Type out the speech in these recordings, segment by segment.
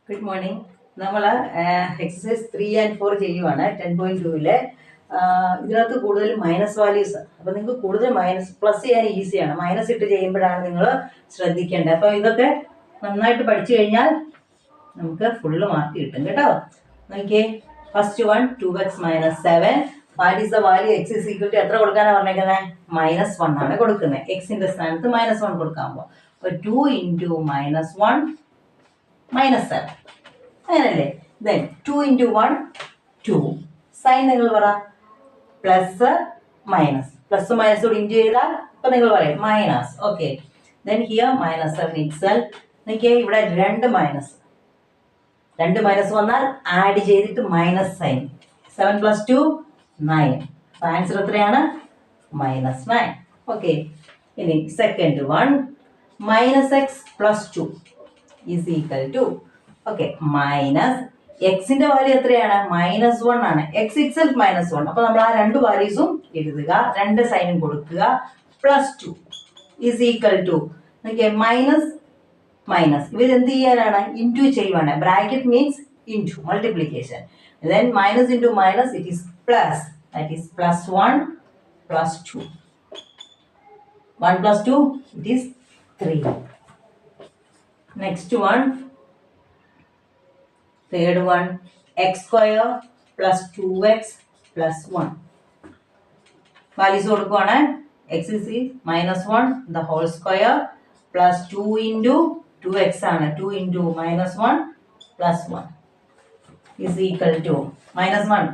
Good morning. നമ്മൾ exercise 3 and 4 ചെയ്യുവാണ് 10.2-ല്. ഇതിനകത്ത് കൂടുതൽ മൈനസ് വാല്യൂസ്. അപ്പോൾ നിങ്ങൾക്ക് കൂടുതൽ മൈനസ് പ്ലസ് ചെയ്യാൻ ഈസിയാണ്. മൈനസ് ഇട്ട് ചെയ്യുമ്പോഴാണ് നിങ്ങൾ ശ്രദ്ധിക്കേണ്ടത്. അപ്പോൾ ഇതൊക്കെ നന്നായിട്ട് പഠിച്ചു കഴിഞ്ഞാൽ നമുക്ക് ഫുള്ള് മാർക്ക് കിട്ടും കേട്ടോ. നോക്കിയേ, first one 2x - 7. What is the value x is equal to എത്ര കൊടുക്കാനാണ് പറഞ്ഞേക്കുന്നത്? -1 ആണ് കൊടുക്കുന്നത്. എക്സിന്റെ സ്ഥാനത്ത് -1 കൊടുക്കാൻ പോകും. അപ്പോൾ 2 × -1 -7 അങ്ങനല്ലേ. ദെൻ 2 × 1 2. സൈൻ നിങ്ങൾ പറ, പ്ലസ് മൈനസ്, പ്ലസ് മൈനസ് കൂടി ഇൻറ്റു ചെയ്താൽ ഇപ്പം നിങ്ങൾ പറയും minus. Okay, then here -7 itself. നോക്കിയേ, ഇവിടെ രണ്ട് മൈനസ് വന്നാൽ ആഡ് ചെയ്തിട്ട് മൈനസ് സൈൻ. 7 + 2 9. ആൻസർ എത്രയാണ്? -9. ഓക്കെ, ഇനി second one -x + 2 is equal to, okay, minus എക്സിന്റെ വാല്യൂ എത്രയാണ്? -1 ആണ്. X itself -1. അപ്പൊ നമ്മൾ ആ രണ്ട് വാല്യൂസും എഴുതുക, രണ്ട് സൈനും കൊടുക്കുക. +2 ഈസ് ഈക്വൽ ടു, നോക്കിയേ, മൈനസ് ഇവർ എന്ത് ചെയ്യാനാണ്? ഇൻറ്റു ചെയ്യുവാണ്. Bracket means into multiplication. Then minus into minus it is plus, that is +1 + 2. 1 + 2 it is 3. Next one, third one, x² + 2x + 1. Values കൊടുക്കുവാണ്. x is -1 the whole square plus 2 × 2x ആണ്. 2 × -1 + 1 is equal to -1.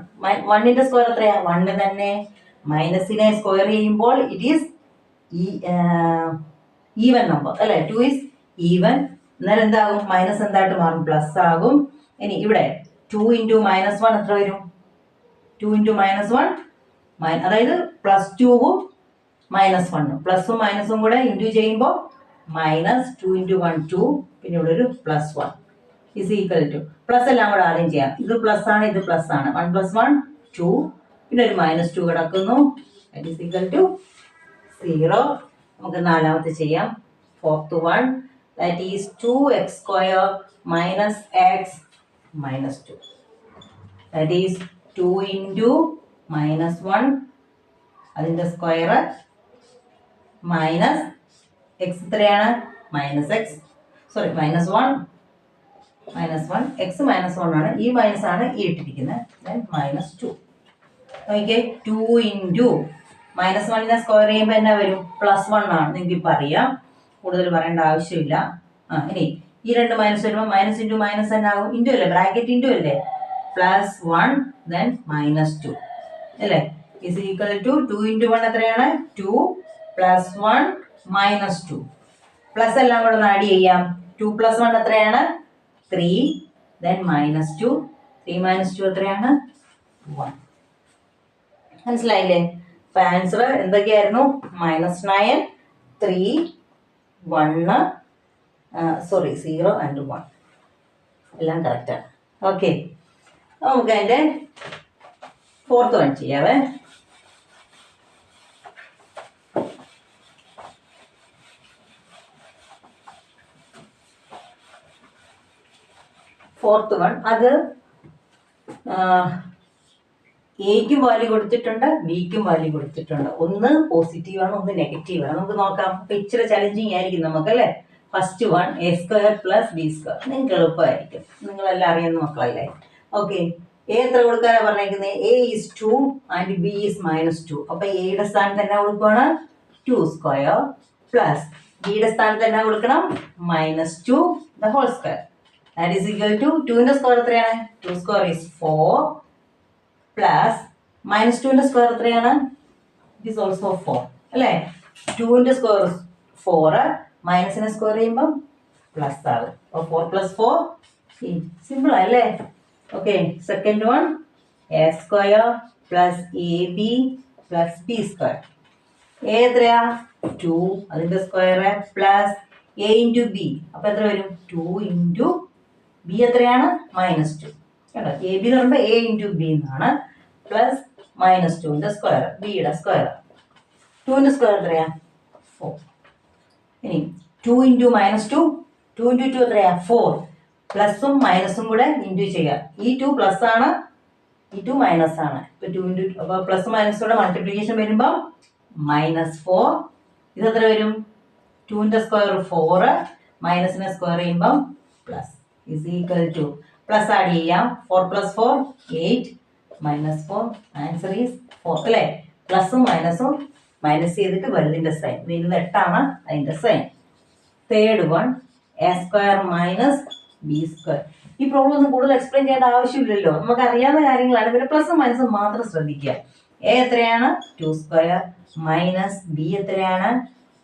1ന്റെ square എത്രയാ? 1 തന്നെ. മൈനസിനെ square ചെയ്യുമ്പോൾ it is even number അല്ലേ? 2 is even. അന്നേരം എന്താകും? Minus എന്തായിട്ട് മാറും? പ്ലസ് ആകും. ഇനി ഇവിടെ 2 × -1 എത്ര വരും? 2 × -1 അതായത് +2ഉം -1ഉം പ്ലസും മൈനസും കൂടെ ഇൻറ്റു ചെയ്യുമ്പോൾ -2 × 1 2, പിന്നെ ഇവിടെ ഒരു +1 ഇസ് ഈക്വൽ ടു, പ്ലസ് എല്ലാം കൂടെ ആദ്യം ചെയ്യാം. ഇത് പ്ലസ് ആണ്, ഇത് പ്ലസ് ആണ്. 1 + 1 2, പിന്നെ ഒരു -2 കിടക്കുന്നു. That is equal to 0. നമുക്ക് നാലാമത്തെ ചെയ്യാം. Fourth one, that is 2x² - x - 2. That is 2 × -1 അതിന്റെ സ്ക്വയർ മൈനസ് x എത്രയാണ്? -x, സോറി -1 x -1 ആണ്. ഈ മൈനസ് ആണ് ഈ ഇട്ടിരിക്കുന്നത്. ദെൻ -2. ഓക്കെ, 2 × -1നെ സ്ക്വയർ ചെയ്യുമ്പോൾ എന്നാ വരും? +1 ആണ്. നിങ്ങൾക്ക് ഇപ്പം അറിയാം, കൂടുതൽ പറയേണ്ട ആവശ്യമില്ല. ഇനി ഈ രണ്ട് മൈനസ് വരുമ്പോൾ മൈനസ് ഇൻറ്റു മൈനസ് തന്നെ ആകും. ഇൻറ്റു അല്ലേ, ബ്രാക്കറ്റ് ഇൻറ്റു അല്ലേ? +1 ദെൻ -2 അല്ലേ? ഇസ് ഈക്വൽ ടു 2 × 1 എത്രയാണ്? 2 + 1 -2. പ്ലസ് എല്ലാം കൂടെ ഒന്ന് ആഡ് ചെയ്യാം. 2 + 1 എത്രയാണ്? 3 ദെൻ -2. 3 - 2 എത്രയാണ്? 1. മനസ്സിലായില്ലേ? അപ്പൊ ആൻസർ എന്തൊക്കെയായിരുന്നു? -9 3 1 0 and 1 എല്ലാം കറക്റ്റാണ്. ഓക്കെ, നമുക്ക് അതിൻ്റെ ഫോർത്ത് വൺ ചെയ്യാവേ. ഫോർത്ത് വൺ, അത് എയ്ക്കും വാല്യൂ കൊടുത്തിട്ടുണ്ട്, ബിക്കും വാല്യൂ കൊടുത്തിട്ടുണ്ട്. ഒന്ന് പോസിറ്റീവാണ്, ഒന്ന് നെഗറ്റീവാണ്. നമുക്ക് നോക്കാം. അപ്പൊ ഇച്ചിരി ചലഞ്ചിങ് ആയിരിക്കും നമുക്ക് അല്ലേ. First one a² + b². നിങ്ങൾക്ക് എളുപ്പമായിരിക്കും, നിങ്ങളെല്ലാം അറിയുന്ന മക്കളല്ലേ. ഓക്കെ, എ എത്ര കൊടുക്കാനാണ് പറഞ്ഞേക്കുന്നത്? a is 2 and b is -2. അപ്പൊ എയുടെ സ്ഥാനത്ത് തന്നെ കൊടുക്കുകയാണ് 2² പ്ലസ് ബിയുടെ സ്ഥാനത്ത് തന്നെ കൊടുക്കണം -2 the whole square. That is equal to 2ന്റെ സ്ക്വയർ എത്രയാണ്? 2² is 4 പ്ലസ് -2ന്റെ സ്ക്വയർ എത്രയാണ്? ഇറ്റ് ഈസ് ഓൾസോ 4 അല്ലേ? 2ന്റെ സ്ക്വയർ 4, മൈനസിനെ സ്ക്വയർ ചെയ്യുമ്പോൾ പ്ലസ് ആകും. അപ്പോൾ 4 + 4 സിമ്പിൾ അല്ലേ? Okay, second one a² + ab + b². A എത്രയാ? 2, അതിന്റെ സ്ക്വയർ പ്ലസ് a × b. അപ്പൊ എത്ര വരും? 2 × b എത്രയാണ്? -2. കേട്ടോ, എ ബി എന്ന് പറയുമ്പോൾ a × b എന്നാണ്. പ്ലസ് -2ന്റെ സ്ക്വയർ, ബിയുടെ സ്ക്വയർ. 2ന്റെ സ്ക്വയർ എത്രയാ? 4. ഇനി 2 × -2, 2 × 2 എത്രയാ? 4 പ്ലസും മൈനസും കൂടെ ഇൻറ്റു ചെയ്യുക. ഈ 2 പ്ലസ് ആണ്, ഈ 2 മൈനസ് ആണ്. ഇപ്പൊ 2 ഇൻറ്റു അപ്പോൾ പ്ലസ് മൈനസോടെ മൾട്ടിപ്ലിക്കേഷൻ വരുമ്പോൾ -4. ഇത് എത്ര വരും? 2ന്റെ സ്ക്വയർ 4, മൈനസിനെ സ്ക്വയർ ചെയ്യുമ്പം plus is equal two plus add ചെയ്യാം. 4 + 4 8 -4 ആൻസർ ഈസ് 4 അല്ലേ? പ്ലസും മൈനസും മൈനസ് ചെയ്തിട്ട് വലുതിന്റെ സൈൻ, വലുത് 8 ആണ് അതിന്റെ sign. Third one a² - b². ഈ പ്രോബ്ലം ഒന്നും കൂടുതൽ എക്സ്പ്ലെയിൻ ചെയ്യേണ്ട ആവശ്യമില്ലല്ലോ, നമുക്ക് അറിയാവുന്ന കാര്യങ്ങളാണ്. പിന്നെ പ്ലസും മൈനസും മാത്രം ശ്രദ്ധിക്കുക. a എത്രയാണ്? 2² മൈനസ് b എത്രയാണ്?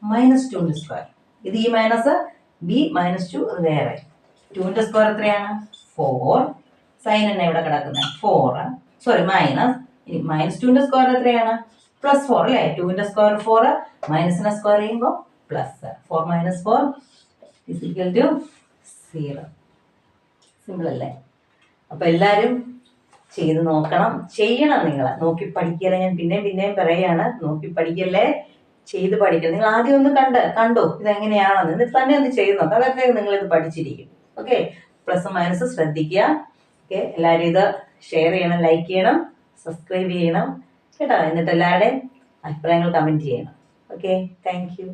-2². ഇത് ഈ മൈനസ് b -2 അത് വേറെ. 2ന്റെ സ്ക്വയർ എത്രയാണ്? 4. സൈൻ തന്നെ ഇവിടെ കിടക്കുന്നത് 4, സോറി മൈനസ്. ഇനി -2ന്റെ സ്ക്വയർ എത്രയാണ്? +4 അല്ലേ? 2ന്റെ സ്ക്വയർ 4, മൈനസിനെ സ്ക്വയർ ചെയ്യുമ്പോൾ plus. 4 - 4 is equal to 0. Simple അല്ലേ? അപ്പൊ എല്ലാരും ചെയ്ത് നോക്കണം, ചെയ്യണം. നിങ്ങൾ നോക്കി പഠിക്കല്ലേ, ഞാൻ പിന്നെയും പറയാണ്, നോക്കി പഠിക്കല്ലേ, ചെയ്ത് പഠിക്കണം. നിങ്ങൾ ആദ്യം ഒന്ന് കണ്ടോ ഇതെങ്ങനെയാണെന്ന്, എന്നിട്ട് തന്നെ ഒന്ന് ചെയ്ത് നോക്കാം. അതൊക്കെ നിങ്ങൾ ഇത് പഠിച്ചിരിക്കും. ഓക്കെ, പ്ലസ് മൈനസ് ശ്രദ്ധിക്കുക. ഓക്കെ, എല്ലാവരും ഇത് ഷെയർ ചെയ്യണം, ലൈക്ക് ചെയ്യണം, സബ്സ്ക്രൈബ് ചെയ്യണം കേട്ടോ. എന്നിട്ട് എല്ലാവരുടെയും അഭിപ്രായങ്ങൾ കമൻറ്റ് ചെയ്യണം. Okay, thank you.